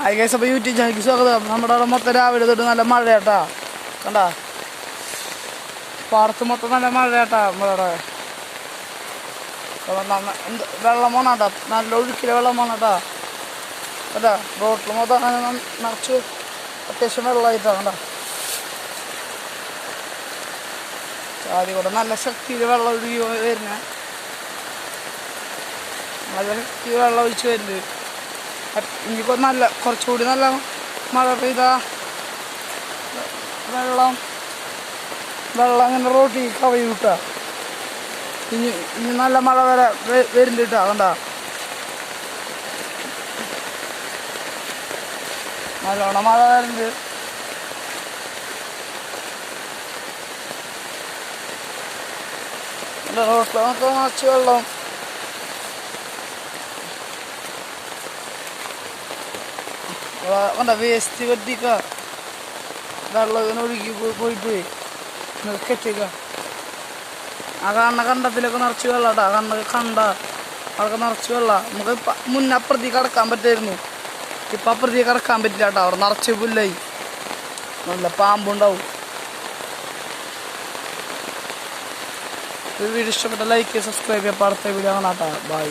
Hi guys, അപ്പോൾ YouTube ചാനലിലേക്ക് സ്വാഗതം. നമ്മുടെ അവിടെ മൊത്തം രാവിലെ തൊട്ട് നല്ല മഴയാട്ടാ. കണ്ടാ, പാടത്ത് മൊത്തം നല്ല മഴയാട്ടാ. നമ്മുടെ വെള്ളം പോണാട്ടാ, നല്ല ഒഴുക്കിലെ വെള്ളം പോണാട്ടാ. അല്ല, റോട്ടിൽ മൊത്തം അങ്ങനെ നിറച്ച് അത്യാവശ്യം വെള്ളമായിട്ടാ. കണ്ടാ, ആദ്യം കൂടെ നല്ല ശക്തിയിൽ വെള്ളം ഒഴുകി വരുന്ന, നല്ല ശക്തി വെള്ളം ഒഴിച്ച് വരുന്നുണ്ട്. ഇനിയിപ്പോൾ നല്ല കുറച്ചുകൂടി നല്ല മഴ പെയ്താ വെള്ളം അങ്ങനെ റോട്ടിൽ കവയി വിട്ടാ. ഇനി നല്ല മഴ വരുന്നുണ്ട് കേട്ടോ. കണ്ടാ, നല്ലോണം മഴ വരുന്നുണ്ട്. റോട്ടിലൊക്കെ നിറച്ച് വെള്ളം. കണ്ട, വേസ്റ്റ് കെട്ടിക്ക വെള്ളം ഒഴുകി പോയിട്ട് കെട്ടിക്ക. ആ കണ്ടത്തിലൊക്കെ നിറച്ച് വെള്ളം കേട്ടോ. കണ്ട അതൊക്കെ നിറച്ച് വെള്ളം. നമുക്ക് മുന്നേ അപ്പുറത്തേക്ക് കടക്കാൻ പറ്റായിരുന്നു, ഇപ്പം അപ്പുറത്തേക്ക് കടക്കാൻ പറ്റില്ല കേട്ടോ. അവിടെ നിറച്ച് പുല്ലായി, നല്ല പാമ്പുണ്ടാവും. വീഡിയോ ഇഷ്ടപ്പെട്ട ലൈക്ക്, സബ്സ്ക്രൈബ് ചെയ്യാം. അടുത്ത വീഡിയോ കാണാം കേട്ടോ. ബൈ.